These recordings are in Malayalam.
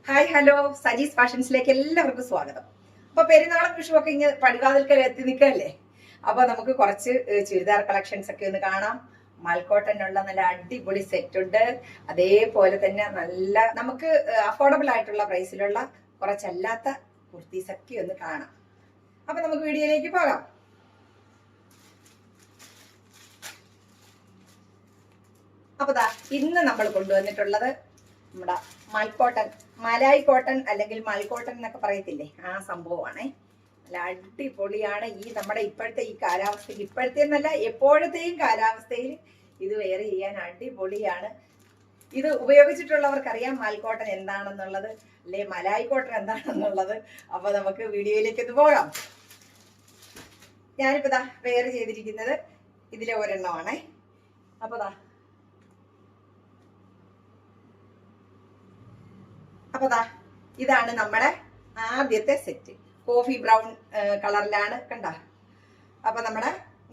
ഹായ് ഹലോ, സജീസ് ഫാഷൻസിലേക്ക് എല്ലാവർക്കും സ്വാഗതം. അപ്പൊ പെരുന്നാളും വിഷുവൊക്കെ ഇങ്ങനെ പടിവാതിൽക്കൽ എത്തി നിൽക്കല്ലേ. അപ്പൊ നമുക്ക് കുറച്ച് ചുരിദാർ കളക്ഷൻസ് ഒക്കെ ഒന്ന് കാണാം. മൽക്കോട്ടനുള്ള നല്ല അടിപൊളി സെറ്റ് ഉണ്ട്. അതേപോലെ തന്നെ നല്ല നമുക്ക് അഫോർഡബിൾ ആയിട്ടുള്ള പ്രൈസിലുള്ള കുറച്ചല്ലാത്ത കുർത്തീസ് ഒക്കെ ഒന്ന് കാണാം. അപ്പൊ നമുക്ക് വീഡിയോയിലേക്ക് പോകാം. അപ്പൊ ഇന്ന് നമ്മൾ കൊണ്ടുവന്നിട്ടുള്ളത് നമ്മുടെ മൽക്കോട്ടൺ, മലായി കോട്ടൺ അല്ലെങ്കിൽ മൽക്കോട്ടൺ എന്നൊക്കെ പറയത്തില്ലേ, ആ സംഭവമാണേ. നല്ല അടിപൊളിയാണ്. നമ്മുടെ ഇപ്പോഴത്തെ ഈ കാലാവസ്ഥയ്ക്ക്, ഇപ്പോഴത്തെ എന്നല്ല എപ്പോഴത്തെയും കാലാവസ്ഥയിൽ ഇത് വെയർ ചെയ്യാൻ അടിപൊളിയാണ്. ഇത് ഉപയോഗിച്ചിട്ടുള്ളവർക്കറിയാം മൽക്കോട്ടൺ എന്താണെന്നുള്ളത്, അല്ലെ മലായി കോട്ടൺ എന്താണെന്നുള്ളത്. അപ്പൊ നമുക്ക് വീഡിയോയിലേക്ക് ഒന്ന് പോകാം. ഞാനിപ്പോ വെയർ ചെയ്തിരിക്കുന്നത് ഇതിലെ ഒരെണ്ണമാണേ. അപ്പൊ ഇതാണ് നമ്മുടെ ആദ്യത്തെ സെറ്റ്. കോഫി ബ്രൗൺ കളറിലാണ് കണ്ട. അപ്പൊ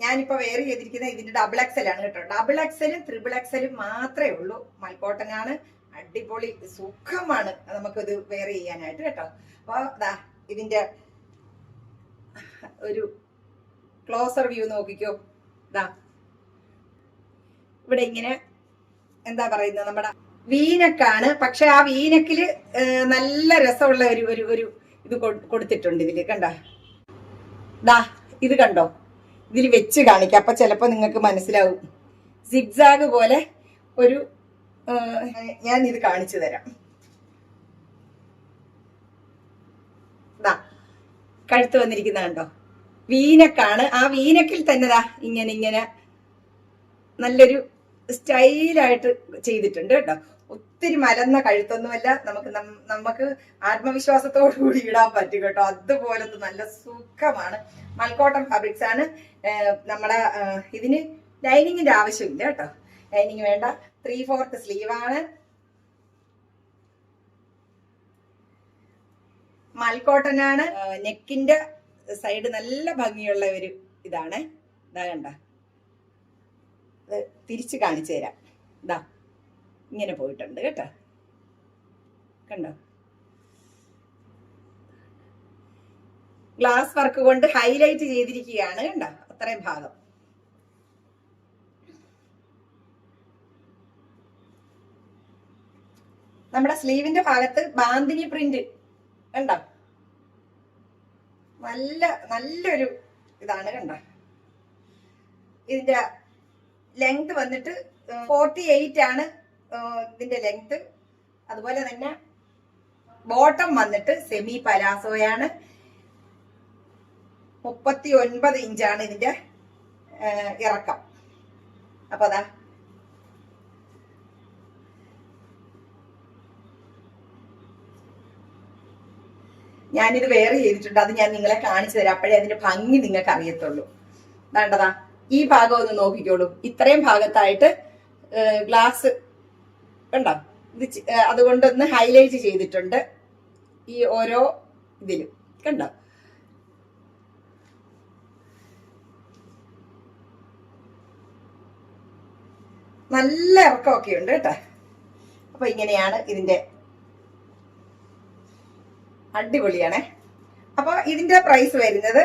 ഞാനിപ്പോ വെയർ ചെയ്തിരിക്കുന്നത് ഇതിന്റെ ഡബിൾ എക്സൽ ആണ് കേട്ടോ. ഡബിൾ എക്സലും ട്രിപ്പിൾ എക്സലും മാത്രമേ ഉള്ളൂ. മൽക്കോട്ടൺ ആണ്, അടിപൊളി സുഖമാണ് നമുക്കിത് വെയർ ചെയ്യാനായിട്ട് കേട്ടോ. അപ്പൊ ഇതിന്റെ ഒരു ക്ലോസർ വ്യൂ നോക്കിക്കോ. ഇവിടെ ഇങ്ങനെ എന്താ പറയുന്നത്, നമ്മുടെ വീനക്കാണ്. പക്ഷെ ആ വീനക്കില് നല്ല രസമുള്ള ഒരു ഇത് കൊടുത്തിട്ടുണ്ട് ഇതില് കണ്ട. ഇത് കണ്ടോ, ഇതിൽ വെച്ച് കാണിക്കാം. അപ്പൊ ചിലപ്പോ നിങ്ങൾക്ക് മനസ്സിലാവും. സിഗ്സാഗ് പോലെ ഒരു ഞാൻ ഇത് കാണിച്ചു തരാം. കഴുത്ത് വന്നിരിക്കുന്ന കണ്ടോ, വീനക്കാണ്. ആ വീനക്കിൽ തന്നെ ഇങ്ങനെ നല്ലൊരു സ്റ്റൈലായിട്ട് ചെയ്തിട്ടുണ്ട് കേട്ടോ. ഒത്തിരി മലന്ന കഴുത്തൊന്നുമല്ല, നമുക്ക് ആത്മവിശ്വാസത്തോടു കൂടി ഇടാൻ പറ്റും കേട്ടോ. അതുപോലത്തെ നല്ല സുഖമാണ്. മൽക്കോട്ടൺ ഫാബ്രിക്സ് ആണ്. നമ്മുടെ ഇതിന് ലൈനിങ്ങിന്റെ ആവശ്യമില്ല കേട്ടോ. ലൈനിങ് വേണ്ട. 3/4 സ്ലീവ് ആണ്. മൽക്കോട്ടൺ ആണ്. നെക്കിന്റെ സൈഡ് നല്ല ഭംഗിയുള്ള ഒരു ഇതാണ്. കണ്ട, തിരിച്ചു കാണിച്ചു തരാം. ഇങ്ങനെ പോയിട്ടുണ്ട് കേട്ടോ. കണ്ടോ, ഗ്ലാസ് വർക്ക് കൊണ്ട് ഹൈലൈറ്റ് ചെയ്തിരിക്കുകയാണ്. കണ്ടോ, അത്രയും ഭാഗം. നമ്മുടെ സ്ലീവിന്റെ ഭാഗത്ത് ബാന്തിനി പ്രിന്റ് കണ്ടോ, നല്ലൊരു ഇതാണ് കണ്ടോ. ഇതിന്റെ ലെങ്ത് വന്നിട്ട് 48 ആണ് ഇതിന്റെ ലെങ്ത്. അതുപോലെ തന്നെ ബോട്ടം വന്നിട്ട് സെമി പലാസോയാണ്. 39 ഇഞ്ചാണ് ഇതിന്റെ ഇറക്കം. അപ്പൊ ഞാനിത് വെയർ ചെയ്തിട്ടുണ്ട്. അത് ഞാൻ നിങ്ങളെ കാണിച്ചു തരാം. അപ്പോഴേ അതിന്റെ ഭംഗി നിങ്ങൾക്ക് അറിയത്തുള്ളൂ. വേണ്ടതാ, ഈ ഭാഗം ഒന്ന് നോക്കിക്കോളൂ. ഇത്രയും ഭാഗത്തായിട്ട് ഗ്ലാസ് കണ്ടോ, ഇത് അതുകൊണ്ടൊന്ന് ഹൈലൈറ്റ് ചെയ്തിട്ടുണ്ട് ഈ ഓരോ ഇതിലും കണ്ടോ. നല്ല ഇറക്കമൊക്കെ ഉണ്ട് കേട്ടോ. അപ്പൊ ഇങ്ങനെയാണ് ഇതിന്റെ, അടിപൊളിയാണേ. അപ്പൊ ഇതിന്റെ പ്രൈസ് വരുന്നത്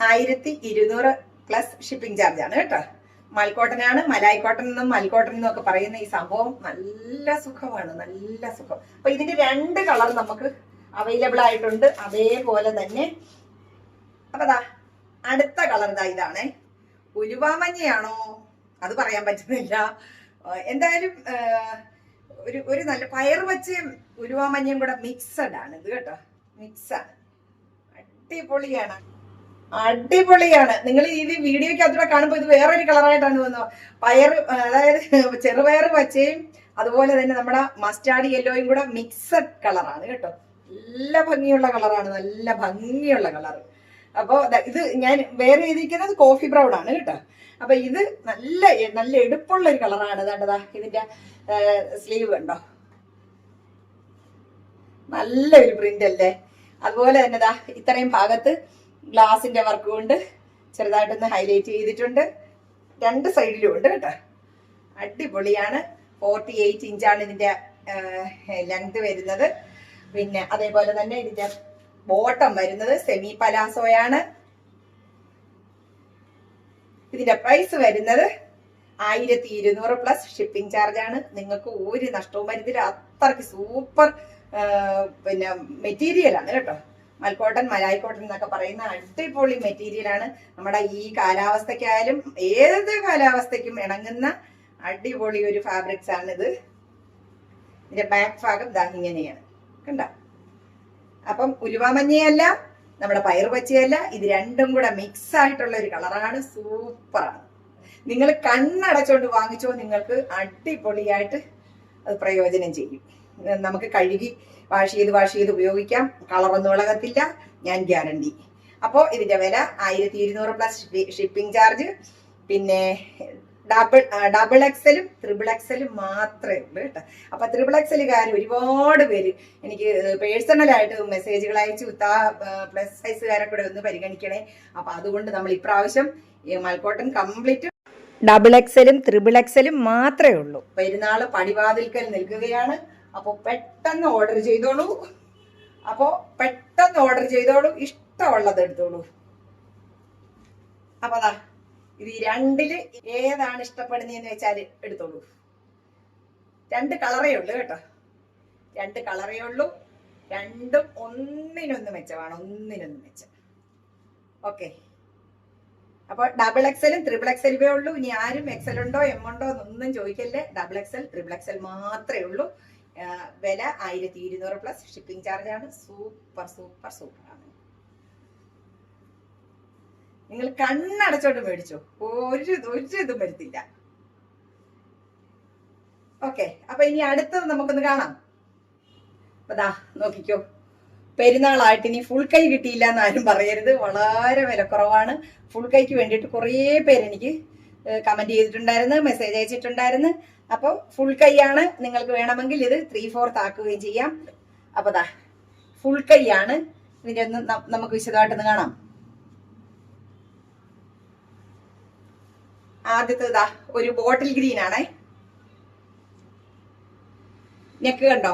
1200 പ്ലസ് ഷിപ്പിംഗ് ചാർജ് ആണ് കേട്ടോ. മൽക്കോട്ടൺ ആണ്. മലായി കോട്ടൺ എന്നും മൽക്കോട്ടൺ എന്നും ഒക്കെ പറയുന്ന ഈ സംഭവം നല്ല സുഖമാണ്, നല്ല സുഖം. അപ്പൊ ഇതിന്റെ 2 കളർ നമുക്ക് അവൈലബിൾ ആയിട്ടുണ്ട്. അതേപോലെ തന്നെ അപ്പൊ അടുത്ത കളർ ഇതാണേ. ഉലുവാമഞ്ഞയാണോ അത് പറയാൻ പറ്റുന്നില്ല. എന്തായാലും ഒരു നല്ല പയർ വച്ചയും ഉലുവാമഞ്ഞയും കൂടെ മിക്സഡ് ആണ് ഇത് കേട്ടോ. മിക്സാണ്, അടിപൊളിയാണ്. നിങ്ങൾ ഇത് വീഡിയോയ്ക്ക് അതുകൂടെ കാണുമ്പോൾ ഇത് വേറൊരു കളറായിട്ടാണ് വന്നത്. അതായത് ചെറുപയർ പച്ചയും അതുപോലെ തന്നെ നമ്മുടെ മസ്റ്റാർഡ് യെല്ലോയും കൂടെ മിക്സഡ് കളറാണ് കേട്ടോ. നല്ല ഭംഗിയുള്ള കളറാണ്, നല്ല ഭംഗിയുള്ള കളർ. അപ്പോൾ ഇത് ഞാൻ വേറെ ചെയ്തിരിക്കുന്നത് കോഫി ബ്രൗൺ ആണ് കേട്ടോ. അപ്പൊ ഇത് നല്ല എടുപ്പുള്ള ഒരു കളറാണ്. ഇതിന്റെ സ്ലീവ് കണ്ടോ, നല്ലൊരു പ്രിന്റ് അല്ലേ. അതുപോലെ തന്നെ ഇത്രയും ഭാഗത്ത് ഗ്ലാസിന്റെ വർക്ക് കൊണ്ട് ചെറുതായിട്ടൊന്ന് ഹൈലൈറ്റ് ചെയ്തിട്ടുണ്ട്. 2 സൈഡിലും ഉണ്ട് കേട്ടോ. അടിപൊളിയാണ്. 48 ഇഞ്ചാണ് ഇതിന്റെ ലെങ്ത് വരുന്നത്. പിന്നെ അതേപോലെ തന്നെ ഇതിന്റെ ബോട്ടം വരുന്നത് സെമി പലാസോയാണ്. ഇതിന്റെ പ്രൈസ് വരുന്നത് 1200 പ്ലസ് ഷിപ്പിംഗ് ചാർജ് ആണ്. നിങ്ങൾക്ക് ഒരു നഷ്ടവും വരുന്നില്ല. അത്രയ്ക്ക് സൂപ്പർ പിന്നെ മെറ്റീരിയൽ ആണ് കേട്ടോ. മൽക്കോട്ടൻ, മലായ് കോട്ടൺ എന്നൊക്കെ പറയുന്ന അടിപൊളി മെറ്റീരിയൽ ആണ്. നമ്മുടെ ഈ കാലാവസ്ഥക്കായാലും ഏത് കാലാവസ്ഥയ്ക്കും ഇണങ്ങുന്ന അടിപൊളി ഒരു ഫാബ്രിക്സ് ആണ് ഇത്. ഇതിന്റെ ബാക്ക് ഭാഗം ദാ ഇങ്ങനെയാണ് കണ്ട. അപ്പം ഉലുവാമഞ്ഞയല്ല, നമ്മുടെ പയറുപച്ചയല്ല, ഇത് രണ്ടും കൂടെ മിക്സ് ആയിട്ടുള്ള ഒരു കളറാണ്. സൂപ്പറാണ്. നിങ്ങൾ കണ്ണടച്ചോണ്ട് വാങ്ങിച്ചോ, നിങ്ങൾക്ക് അടിപൊളിയായിട്ട് അത് പ്രയോജനം ചെയ്യും. നമുക്ക് കഴുകി വാഷ് ചെയ്ത് ഉപയോഗിക്കാം. കളറൊന്നും ഇളകത്തില്ല, ഞാൻ ഗ്യാരണ്ടി. അപ്പോൾ ഇതിന്റെ വില 1200 പ്ലസ് ഷിപ്പിംഗ് ചാർജ്. പിന്നെ ഡബിൾ എക്സലും ട്രിപ്പിൾ എക്സലും മാത്രമേ ഉള്ളൂ കേട്ടോ. അപ്പൊ ട്രിപ്പിൾ എക്സലുകാർ ഒരുപാട് പേര് എനിക്ക് പേഴ്സണലായിട്ട് മെസ്സേജുകൾ അയച്ചു, പ്ലസ് സൈസുകാരെ കൂടെ ഒന്ന് പരിഗണിക്കണേ. അപ്പൊ അതുകൊണ്ട് നമ്മൾ ഇപ്രാവശ്യം മൽക്കോട്ടൺ കംപ്ലീറ്റ് ഡബിൾ എക്സലും ട്രിപ്പിൾ എക്സലും മാത്രമേ ഉള്ളൂ. പെരുന്നാള് പടിവാതിൽക്കൽ നിൽക്കുകയാണ്. അപ്പോൾ പെട്ടെന്ന് ഓർഡർ ചെയ്തോളൂ. ഇഷ്ടമുള്ളത് എടുത്തോളൂ. അപ്പൊ അതാ ഇത് ഈ രണ്ടില് ഏതാണ് ഇഷ്ടപ്പെടുന്നതെന്ന് വെച്ചാൽ എടുത്തോളൂ. 2 കളറേ ഉള്ളൂ കേട്ടോ. 2 കളറേ ഉള്ളൂ. രണ്ടും ഒന്നിനൊന്ന് മെച്ചമാണ്, ഒന്നിനൊന്ന് മെച്ചം. ഓക്കെ. അപ്പൊ ഡബിൾ എക്സലും ട്രിപ്പിൾ എക്സലുമേ ഉള്ളൂ. ഇനി ആരും എക്സൽ ഉണ്ടോ എം ഉണ്ടോ എന്നൊന്നും ചോദിക്കല്ലേ. ഡബിൾ എക്സൽ ട്രിപ്പിൾ എക്സൽ മാത്രമേ ഉള്ളൂ. വില 1200 പ്ലസ് ഷിപ്പിംഗ് ചാർജ് ആണ്. സൂപ്പർ സൂപ്പർ സൂപ്പർ ആണ്. നിങ്ങൾ കണ്ണടച്ചോട്ട് മേടിച്ചോ, ഒരു ഇതും വരുത്തില്ല. ഓക്കെ. അപ്പൊ ഇനി അടുത്തത് നമുക്കൊന്ന് കാണാം. അതാ നോക്കിക്കോ, പെരുന്നാളായിട്ട് ഇനി ഫുൾ കൈ കിട്ടിയില്ല എന്ന് ആരും പറയരുത്. വളരെ വിലക്കുറവാണ്. ഫുൾ കൈക്ക് വേണ്ടിയിട്ട് കുറേ പേര് എനിക്ക് കമന്റ് ചെയ്തിട്ടുണ്ടായിരുന്നു, മെസ്സേജ് അയച്ചിട്ടുണ്ടായിരുന്നു. അപ്പോൾ ഫുൾ കൈയാണ്. നിങ്ങൾക്ക് വേണമെങ്കിൽ ഇത് 3/4 ആക്കുകയും ചെയ്യാം. അപ്പൊ ദാ ഫുൾ കൈയാണ്. ഇതിന്റെ ഒന്ന് നമുക്ക് വിശദമായിട്ടൊന്ന് കാണാം. ആദ്യത്തേതാ ഒരു ബോട്ടിൽ ഗ്രീൻ ആണേ. നെക്ക് കണ്ടോ,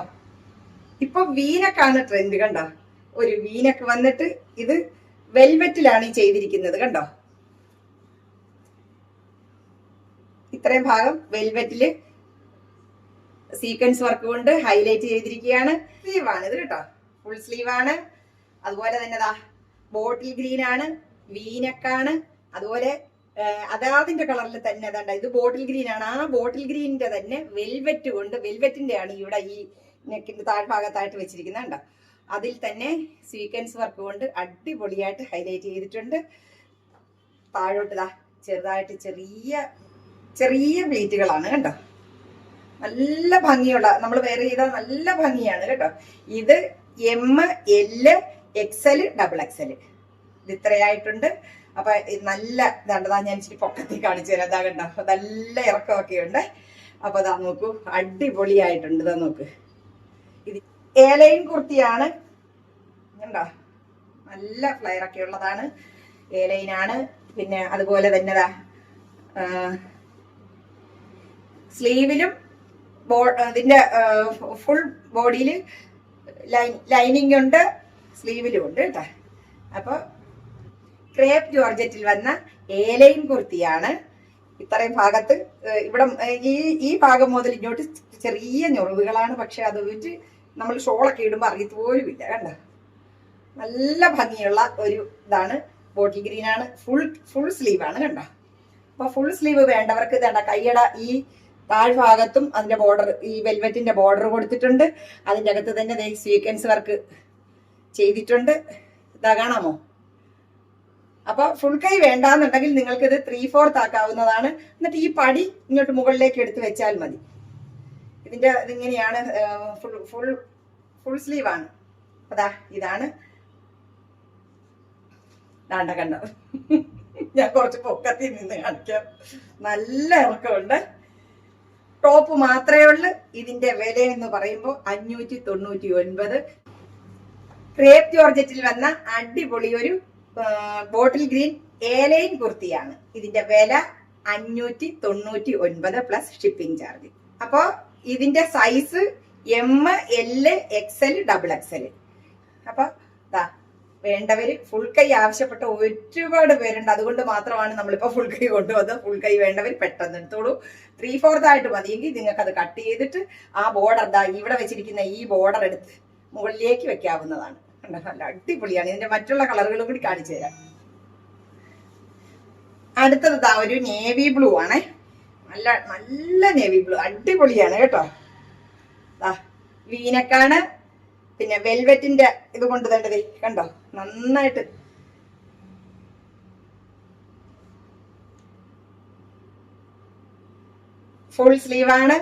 ഇപ്പൊ വീനക്കാണ് ട്രെൻഡ്. കണ്ടോ, ഒരു വീനക്ക് വന്നിട്ട് ഇത് വെൽവെറ്റിലാണ് ഈ ചെയ്തിരിക്കുന്നത്. കണ്ടോ, ഇത്രയും ഭാഗം വെൽവെറ്റില് സീക്വൻസ് വർക്ക് കൊണ്ട് ഹൈലൈറ്റ് ചെയ്തിരിക്കുകയാണ്. സ്ലീവ് ആണ് ഇത് കേട്ടോ, ഫുൾ സ്ലീവ് ആണ്. അതുപോലെ തന്നെ ദാ ബോട്ടിൽ ഗ്രീൻ ആണ്, വീനക്കാണ്. അതുപോലെ അതാതിന്റെ കളറിൽ തന്നെ അതാണ്ട ഇത് ബോട്ടിൽ ഗ്രീൻ ആണ്. ആ ബോട്ടിൽ ഗ്രീനിന്റെ തന്നെ വെൽവെറ്റ് കൊണ്ട്, വെൽവെറ്റിന്റെ ആണ് ഇവിടെ ഈ നെക്കിന്റെ താഴ്ഭാഗത്തായിട്ട് വെച്ചിരിക്കുന്നത്. കണ്ടോ, അതിൽ തന്നെ സീക്വൻസ് വർക്ക് കൊണ്ട് അടിപൊളിയായിട്ട് ഹൈലൈറ്റ് ചെയ്തിട്ടുണ്ട്. താഴോട്ട് ദാ ചെറുതായിട്ട് ചെറിയ പ്ലീറ്റുകളാണ്. കണ്ടോ, നല്ല ഭംഗിയുള്ള, നമ്മൾ വെയർ ചെയ്താൽ നല്ല ഭംഗിയാണ് കേട്ടോ. ഇത് M, L, XL, double XL ഇത് ഇത്രയായിട്ടുണ്ട്. അപ്പൊ നല്ല ഇതാണ്ടതാ, ഞാൻ ഇച്ചിരി പൊക്കത്തിൽ കാണിച്ചു തരാം. അതാ കണ്ടോ, നല്ല ഇറക്കമൊക്കെ ഉണ്ട്. അപ്പൊ അതാ നോക്കൂ, അടിപൊളിയായിട്ടുണ്ട്. ഇതാ നോക്ക്, ഇത് ഏലൈൻ കുർത്തിയാണ്. കണ്ടോ, നല്ല ഫ്ലയർ ഒക്കെ ഉള്ളതാണ്, ഏലൈനാണ്. പിന്നെ അതുപോലെ തന്നെ സ്ലീവിലും ഇതിന്റെ ഫുൾ ബോഡിയിൽ ലൈനിങ് ഉണ്ട്, സ്ലീവിലും ഉണ്ട് കേട്ടോ. അപ്പൊ ക്രേപ്പ് ജോർജറ്റിൽ വന്ന ഏലൈൻ കുർത്തിയാണ്. ഇത്രയും ഭാഗത്ത് ഇവിടെ ഈ ഭാഗം മുതൽ ഇങ്ങോട്ട് ചെറിയ ഞൊറിവുകളാണ്. പക്ഷെ അത് വെച്ച് നമ്മൾ ഷോളൊക്കെ ഇടുമ്പോൾ അറിയത്ത് പോലും ഇല്ല. കണ്ടോ, നല്ല ഭംഗിയുള്ള ഒരു ഇതാണ്. ബോട്ടിൽ ഗ്രീൻ ആണ്, ഫുൾ സ്ലീവ് ആണ്. കണ്ടോ, അപ്പൊ ഫുൾ സ്ലീവ് വേണ്ടവർക്ക് ഇതാണ്ട കൈയട ഈ താഴ്ഭാഗത്തും അതിന്റെ ബോർഡർ, ഈ വെൽവെറ്റിന്റെ ബോർഡർ കൊടുത്തിട്ടുണ്ട്. അതിന്റെ അകത്ത് തന്നെ സ്വീക്വൻസ് വർക്ക് ചെയ്തിട്ടുണ്ട്. ഇതാ കാണാമോ. അപ്പൊ ഫുൾ കൈ വേണ്ടാന്നുണ്ടെങ്കിൽ നിങ്ങൾക്ക് ഇത് 3/4 ആക്കാവുന്നതാണ്. എന്നിട്ട് ഈ പടി ഇങ്ങോട്ട് മുകളിലേക്ക് എടുത്ത് വെച്ചാൽ മതി. ഇതിന്റെ ഇതിങ്ങനെയാണ്, ഫുൾ സ്ലീവ് ആണ്. അതാ ഇതാണ്. കണ്ടോ, ഞാൻ കുറച്ച് പൊക്കത്തിൽ നിന്ന് കാണിക്കാം. നല്ല ഇറക്കമുണ്ട്. ടോപ്പ് മാത്രമേ ഉള്ളൂ. ഇതിന്റെ വില എന്ന് പറയുമ്പോൾ 599. ക്രേപ്പ് ജോർജറ്റിൽ വന്ന അടിപൊളി ഒരു ബോട്ടിൽ ഗ്രീൻ ഏലൈൻ കുർത്തിയാണ്. ഇതിന്റെ വില 599 പ്ലസ് ഷിപ്പിംഗ് ചാർജ്. അപ്പോ ഇതിന്റെ size M, L, XL, double XL. അപ്പൊ വേണ്ടവര് ഫുൾ കൈ ആവശ്യപ്പെട്ട ഒരുപാട് പേരുണ്ട്. അതുകൊണ്ട് മാത്രമാണ് നമ്മളിപ്പോ ഫുൾ കൈ കൊണ്ടുവന്നത്. ഫുൾ കൈ വേണ്ടവർ പെട്ടെന്ന് എടുത്തോളൂ. 3/4 ആയിട്ട് മതിയെങ്കിൽ നിങ്ങൾക്ക് അത് കട്ട് ചെയ്തിട്ട് ആ ബോർഡർ ഇവിടെ വെച്ചിരിക്കുന്ന ഈ ബോർഡർ എടുത്ത് മുകളിലേക്ക് വെക്കാവുന്നതാണ്. നല്ല അടിപൊളിയാണ്. ഇതിന്റെ മറ്റുള്ള കളറുകളും കൂടി കാണിച്ചു തരാം. അടുത്തത് ഒരു നേവി ബ്ലൂ ആണേ. നല്ല നല്ല നേവി ബ്ലൂ, അടിപൊളിയാണ് കേട്ടോ. വീനക്കാണ്. പിന്നെ വെൽവെറ്റിന്റെ ഇത് കൊണ്ട് തണ്ടത് കണ്ടോ, നന്നായിട്ട് ഫുൾ സ്ലീവാണ്.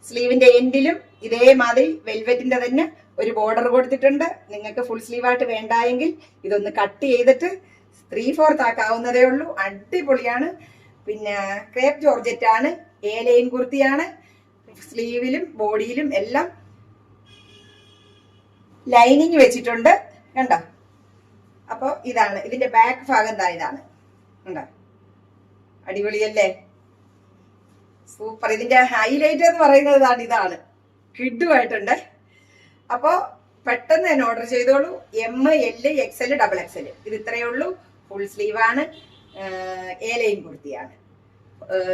സ്ലീവിന്റെ എൻഡിലും ഇതേമാതിരി വെൽവെറ്റിന്റെ തന്നെ ഒരു ബോർഡർ കൊടുത്തിട്ടുണ്ട്. നിങ്ങൾക്ക് ഫുൾ സ്ലീവായിട്ട് വേണ്ടായെങ്കിൽ ഇതൊന്ന് കട്ട് ചെയ്തിട്ട് 3/4 ആക്കാവുന്നതേ ഉള്ളൂ. അടിപൊളിയാണ്. പിന്നെ ക്രേപ്പ് ജോർജറ്റ് ആണ്. എ ലൈൻ കുർത്തിയാണ്. സ്ലീവിലും ബോഡിയിലും എല്ലാം ലൈനിങ് വെച്ചിട്ടുണ്ട് കണ്ടോ. അപ്പൊ ഇതാണ് ഇതിന്റെ ബാക്ക് ഭാഗം. ഇതാണ് കണ്ടോ, അടിപൊളിയല്ലേ, സൂപ്പർ. ഇതിന്റെ ഹൈലൈറ്റ് എന്ന് പറയുന്നത് ഇതാണ്, കിഡുമായിട്ടുണ്ട്. അപ്പോ പെട്ടെന്ന് തന്നെ ഓർഡർ ചെയ്തോളൂ. M, L, XL, double XL. ഇത് ഇത്രയേ ഉള്ളൂ. ഫുൾ സ്ലീവ് ആണ്. എ ലൈൻ കുർത്തിയാണ്.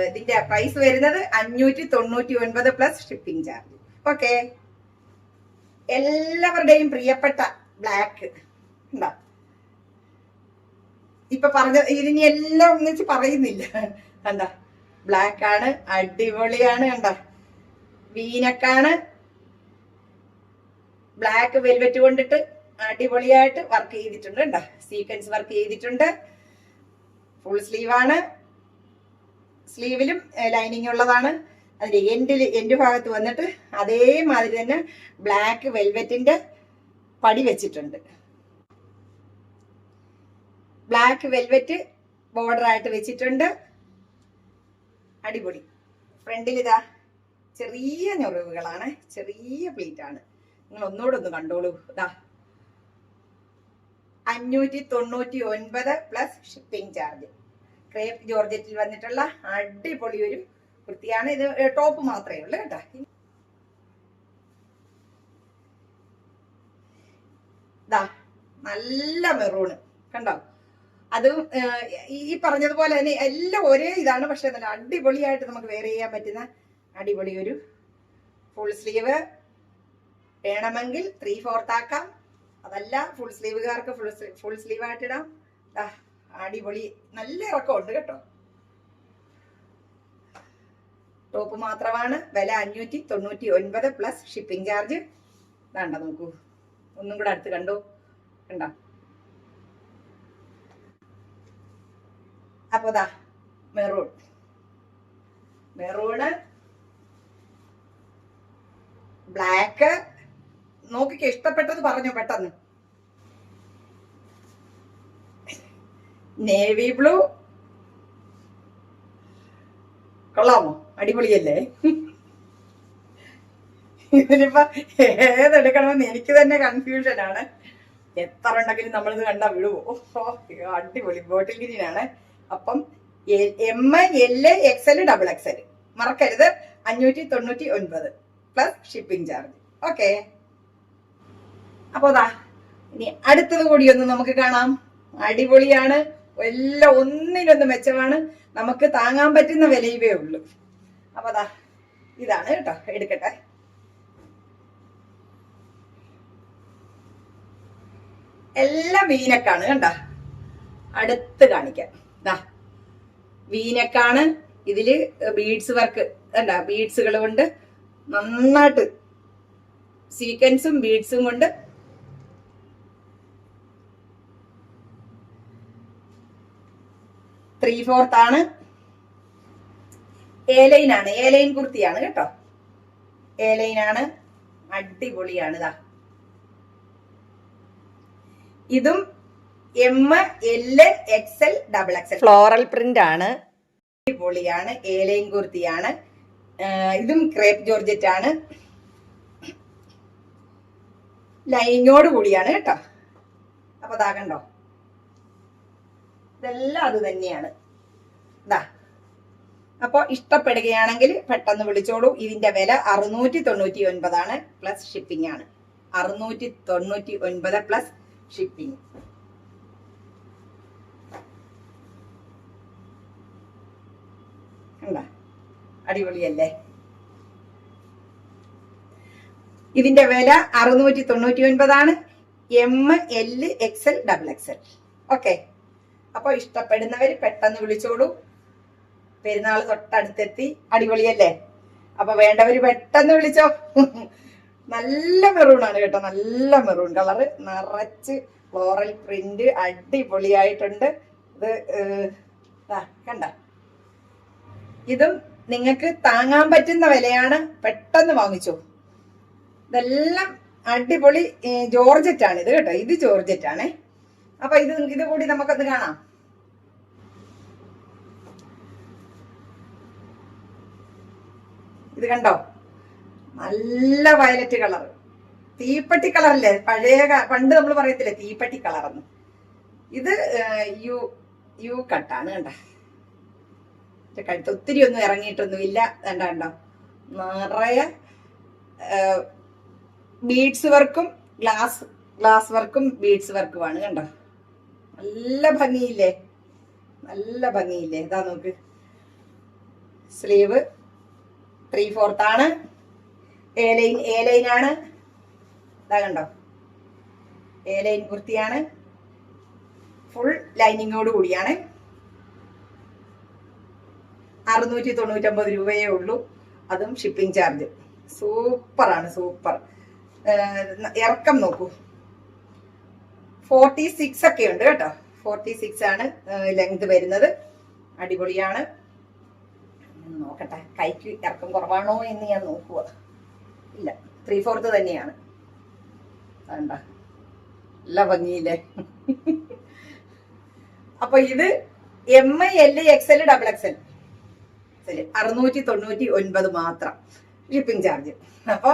ഇതിന്റെ പ്രൈസ് വരുന്നത് 599 പ്ലസ് ഷിപ്പിംഗ് ചാർജ്. ഓക്കെ, എല്ലാവരുടെയും പ്രിയപ്പെട്ട ബ്ലാക്ക് എന്താ ഇപ്പൊ പറഞ്ഞ ഇതിനി എല്ലാം ഒന്നിച്ച് പറയുന്നില്ല. എന്താ ബ്ലാക്ക് ആണ്, അടിപൊളിയാണ്. കണ്ട വീനക്കാണ്. ബ്ലാക്ക് വെൽവെറ്റ് കൊണ്ടിട്ട് അടിപൊളിയായിട്ട് വർക്ക് ചെയ്തിട്ടുണ്ട്. കണ്ടോ, സീക്വൻസ് വർക്ക് ചെയ്തിട്ടുണ്ട്. ഫുൾ സ്ലീവ് ആണ്. സ്ലീവിലും ലൈനിങ് ഉള്ളതാണ്. അതിന്റെ എൻഡ് ഭാഗത്ത് വന്നിട്ട് അതേമാതിരി തന്നെ ബ്ലാക്ക് വെൽവെറ്റിന്റെ പടി വെച്ചിട്ടുണ്ട്. ബ്ലാക്ക് വെൽവെറ്റ് ബോർഡർ ആയിട്ട് വെച്ചിട്ടുണ്ട്. അടിപൊളി. ഫ്രണ്ടിൽ ചെറിയ ഞൊറിവുകളാണ്, ചെറിയ പ്ലീറ്റ് ആണ്. നിങ്ങൾ ഒന്നുകൂടെ ഒന്ന് കണ്ടോളൂ. 599 പ്ലസ് ഷിപ്പിംഗ് ചാർജ്. ക്രേപ്പ് ജോർജറ്റിൽ വന്നിട്ടുള്ള അടിപൊളി ഒരു കുർത്തിയാണ്. ഇത് ടോപ്പ് മാത്രമേ ഉള്ളൂ കേട്ടോ. നല്ല മെറൂണ് കണ്ടോ. അതും ഈ പറഞ്ഞതുപോലെ തന്നെ എല്ലാം ഒരേ ഇതാണ്. പക്ഷെ നല്ല അടിപൊളിയായിട്ട് നമുക്ക് വെയർ ചെയ്യാൻ പറ്റുന്ന അടിപൊളി ഒരു ഫുൾ സ്ലീവ്. വേണമെങ്കിൽ 3/4 ആക്കാം. അതല്ല ഫുൾ സ്ലീവുകാർക്ക് ഫുൾ സ്ലീവ് ആയിട്ട് ഇടാം. അടിപൊളി, നല്ല ഇറക്കമുണ്ട് കേട്ടോ. ടോപ്പ് മാത്രമാണ്. വില 599 പ്ലസ് ഷിപ്പിംഗ് ചാർജ്. വേണ്ട നോക്കൂ, ഒന്നും കൂടെ അടുത്ത് കണ്ടോ. കണ്ടോ. അപ്പൊ മെറൂണ് ബ്ലാക്ക്. നോക്കിക്ക്, ഇഷ്ടപ്പെട്ടത് പറഞ്ഞു പെട്ടെന്ന്. നേവി ബ്ലൂ കൊള്ളാമോ, അടിപൊളിയല്ലേ. ഇതിനിപ്പോ ഏതെടുക്കണമെന്ന് എനിക്ക് തന്നെ കൺഫ്യൂഷനാണ്. എത്ര ഉണ്ടെങ്കിലും നമ്മളിത് കണ്ടാ വിടുവോ. അടിപൊളി ബോട്ടിൽ ഗ്രീനാണ്. അപ്പം M, L, XL, double XL മറക്കരുത്. 599 പ്ലസ് ഷിപ്പിംഗ് ചാർജ്. ഓക്കെ, അപ്പോ ഇനി അടുത്തത് കൂടി ഒന്ന് നമുക്ക് കാണാം. അടിപൊളിയാണ്. എല്ലാം ഒന്നിനൊന്ന് മെച്ചമാണ്. നമുക്ക് താങ്ങാൻ പറ്റുന്ന വിലയേ ഉള്ളൂ. അപ്പൊ ഇതാണ് കേട്ടോ, എടുക്കട്ടെ. എല്ലാം വീനക്കാണ് കണ്ട. അടുത്ത് കാണിക്കാം. വീനക്കാണ്. ഇതില് ബീഡ്സ് വർക്ക് കണ്ട, ബീഡ്സുകൾ കൊണ്ട് നന്നായിട്ട് സീക്വൻസും ബീഡ്സും കൊണ്ട് 3/4 ആണ്. എ ലൈൻ ആണ്. എ ലൈൻ കുർത്തിയാണ് കേട്ടോ. എ ലൈൻ ആണ്. അടിപൊളിയാണ്. ഇതും M, L, XL, double XL floral print ആണ്. അടിപൊളിയാണ്. എ ലൈൻ കുർത്തിയാണ്. ഇതും ക്രേപ്പ് ജോർജറ്റ് ആണ്. ലൈനിങ്ങോട് കൂടിയാണ് കേട്ടോ. അപ്പൊ കണ്ടോ, ഇതെല്ലാം അത് തന്നെയാണ്. അപ്പോൾ ഇഷ്ടപ്പെടുകയാണെങ്കിൽ പെട്ടെന്ന് വിളിച്ചോളൂ. ഇതിന്റെ വില 699 പ്ലസ് ഷിപ്പിംഗ് ആണ്. 699 പ്ലസ് ഷിപ്പിംഗ്. അടിപൊളിയല്ലേ? ഇതിന്റെ വില 699 ML XL XXL. ഓക്കെ, അപ്പൊ ഇഷ്ടപ്പെടുന്നവർ പെട്ടെന്ന് വിളിച്ചോളൂ. പെരുന്നാൾ തൊട്ടടുത്തെത്തി. അടിപൊളിയല്ലേ? അപ്പൊ വേണ്ടവര് പെട്ടെന്ന് വിളിച്ചോ. നല്ല മെറൂൺ ആണ് കേട്ടോ, നല്ല മെറൂൺ കളറ്, നിറച്ച് ഫ്ലോറൽ പ്രിന്റ്, അടിപൊളിയായിട്ടുണ്ട്. ഇത് കണ്ട, ഇതും നിങ്ങൾക്ക് താങ്ങാൻ പറ്റുന്ന വിലയാണ്. പെട്ടെന്ന് വാങ്ങിച്ചോ. ഇതെല്ലാം അടിപൊളി ജോർജറ്റ് ആണ് ഇത് കേട്ടോ. ഇത് ജോർജറ്റ് ആണേ. അപ്പൊ ഇത് കൂടി നമുക്കൊന്ന് കാണാം. ഇത് കണ്ടോ, നല്ല വയലറ്റ് കളർ, തീപ്പട്ടി കളറല്ലേ? പണ്ട് നമ്മൾ പറയത്തില്ലേ തീപ്പട്ടി കളറെന്ന്. ഇത് യു കട്ടാണ് കണ്ട. കഴുത്ത് ഒത്തിരി ഒന്നും ഇറങ്ങിയിട്ടൊന്നുമില്ല. കണ്ടോ, നിറയെ ബീഡ്സ് വർക്കും ഗ്ലാസ് വർക്കും ബീഡ്സ് വർക്കുമാണ്. കണ്ടോ, നല്ല ഭംഗിയില്ലേ? നല്ല ഭംഗിയില്ലേ? ഇതാ നോക്ക്, സ്ലീവ് 3/4 ആണ്. എ ലൈൻ ആണ്. ഇതാ കണ്ടോ, എ ലൈൻ കുർത്തിയാണ്. ഫുൾ ലൈനിങ്ങോട് കൂടിയാണ്. 699 രൂപയേ ഉള്ളൂ. അതും ഷിപ്പിംഗ് ചാർജ്. സൂപ്പറാണ്, സൂപ്പർ. ഇറക്കം നോക്കൂ, 46 ഒക്കെ ഉണ്ട് കേട്ടോ. 46 ആണ് ലെങ്ത് വരുന്നത്. അടിപൊളിയാണ്. നോക്കട്ടെ, കൈക്ക് ഇറക്കം കുറവാണോ എന്ന് ഞാൻ നോക്കുക. ഇല്ല, 3/4 തന്നെയാണ്. വേണ്ട, നല്ല ഭംഗിയില്ലേ? അപ്പൊ ഇത് ML XL XXL 699 മാത്രം ഷിപ്പിംഗ് ചാർജ്. അപ്പൊ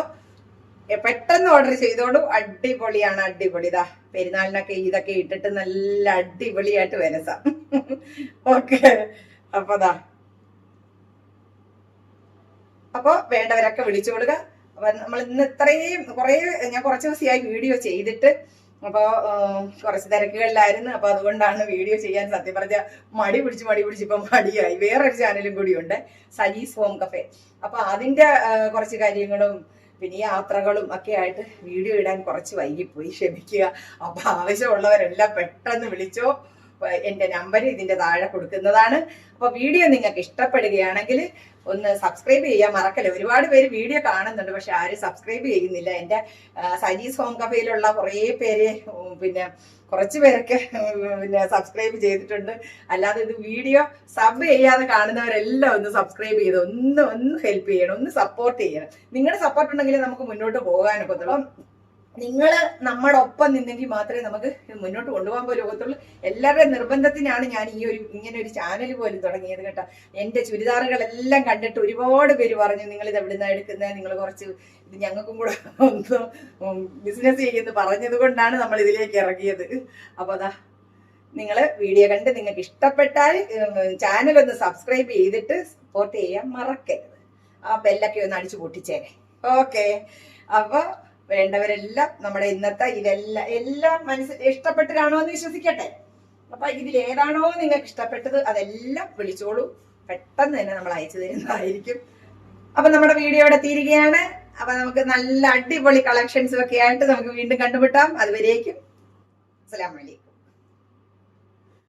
പെട്ടെന്ന് ഓർഡർ ചെയ്തോളൂ. അടിപൊളിയാണ്, അടിപൊളി. ഇതാ പെരുന്നാളിനൊക്കെ ഇതൊക്കെ ഇട്ടിട്ട് നല്ല അടിപൊളിയായിട്ട് വരസാം. ഓക്കെ, അപ്പൊ വേണ്ടവരൊക്കെ വിളിച്ചോളുക. അപ്പൊ നമ്മൾ ഇന്ന് ഇത്രയും ഞാൻ കുറച്ച് ദിവസമായി വീഡിയോ ചെയ്തിട്ട്. അപ്പൊ കുറച്ച് തിരക്കുകളിലായിരുന്നു. അപ്പൊ അതുകൊണ്ടാണ് വീഡിയോ ചെയ്യാൻ സത്യം പറഞ്ഞ മടി പിടിച്ച് ഇപ്പൊ മടിയായി. വേറൊരു ചാനലും കൂടി ഉണ്ട്, സജീസ് ഹോം കഫേ. അപ്പൊ അതിന്റെ കുറച്ച് കാര്യങ്ങളും പിന്നെ യാത്രകളും ഒക്കെ ആയിട്ട് വീഡിയോ ഇടാൻ കുറച്ച് വൈകിപ്പോയി, ക്ഷമിക്കുക. അപ്പൊ ആവശ്യമുള്ളവരെല്ലാം പെട്ടെന്ന് വിളിച്ചോ. എന്റെ നമ്പർ ഇതിന്റെ താഴെ കൊടുക്കുന്നതാണ്. അപ്പൊ വീഡിയോ നിങ്ങൾക്ക് ഇഷ്ടപ്പെടുകയാണെങ്കിൽ ഒന്ന് സബ്സ്ക്രൈബ് ചെയ്യാൻ മറക്കല്ലേ. ഒരുപാട് പേര് വീഡിയോ കാണുന്നുണ്ട്, പക്ഷെ ആരും സബ്സ്ക്രൈബ് ചെയ്യുന്നില്ല. എന്റെ സജീസ് ഹോം കഫേയിലുള്ള കുറേ പേര് പിന്നെ കുറച്ച് പേരൊക്കെ പിന്നെ സബ്സ്ക്രൈബ് ചെയ്തിട്ടുണ്ട്. അല്ലാതെ ഇത് വീഡിയോ സബ് ചെയ്യാതെ കാണുന്നവരെല്ലാം ഒന്ന് സബ്സ്ക്രൈബ് ചെയ്ത് ഒന്ന് ഹെൽപ്പ് ചെയ്യണം, ഒന്ന് സപ്പോർട്ട് ചെയ്യണം. നിങ്ങളുടെ സപ്പോർട്ട് ഉണ്ടെങ്കിൽ നമുക്ക് മുന്നോട്ട് പോകാനൊക്കെ ഉള്ളൂ. നിങ്ങൾ നമ്മുടെ ഒപ്പം നിന്നെങ്കിൽ മാത്രമേ നമുക്ക് മുന്നോട്ട് കൊണ്ടുപോകാൻ പോലും ഒക്കത്തുള്ളൂ. എല്ലാവരുടെയും നിർബന്ധത്തിനാണ് ഞാൻ ഇങ്ങനെ ഒരു ചാനൽ പോലും തുടങ്ങിയത് കേട്ടോ. എന്റെ ചുരിദാറുകളെല്ലാം കണ്ടിട്ട് ഒരുപാട് പേര് പറഞ്ഞു, നിങ്ങൾ ഇത് എവിടുന്നാ എടുക്കുന്നത്, നിങ്ങൾ കുറച്ച് ഇത് ഞങ്ങൾക്കും കൂടെ ഒന്ന് ബിസിനസ് ചെയ്യുന്നു പറഞ്ഞത് കൊണ്ടാണ് നമ്മൾ ഇതിലേക്ക് ഇറങ്ങിയത്. അപ്പൊ അതാ, നിങ്ങൾ വീഡിയോ കണ്ട് നിങ്ങൾക്ക് ഇഷ്ടപ്പെട്ടാൽ ചാനൽ ഒന്ന് സബ്സ്ക്രൈബ് ചെയ്തിട്ട് സപ്പോർട്ട് ചെയ്യാൻ മറക്കരുത്. ആ ബെല്ലൊക്കെ ഒന്ന് അടിച്ചു പൊട്ടിച്ചേരെ. ഓക്കെ, അപ്പൊ വേണ്ടവരെല്ലാം നമ്മുടെ ഇന്നത്തെ എല്ലാം ഇഷ്ടപ്പെട്ട് കാണുമെന്ന് വിശ്വസിക്കട്ടെ. അപ്പൊ ഇതിൽ ഏതാണോ നിങ്ങൾക്ക് ഇഷ്ടപ്പെട്ടത് അതെല്ലാം വിളിച്ചോളൂ. പെട്ടെന്ന് തന്നെ നമ്മൾ അയച്ചു തരുന്നതായിരിക്കും. അപ്പൊ നമ്മുടെ വീഡിയോ ഇവിടെ തീരുകയാണ്. അപ്പൊ നമുക്ക് നല്ല അടിപൊളി കളക്ഷൻസും ഒക്കെ ആയിട്ട് നമുക്ക് വീണ്ടും കണ്ടുമുട്ടാം. അതുവരേക്കും അസ്സലാമു അലൈക്കും.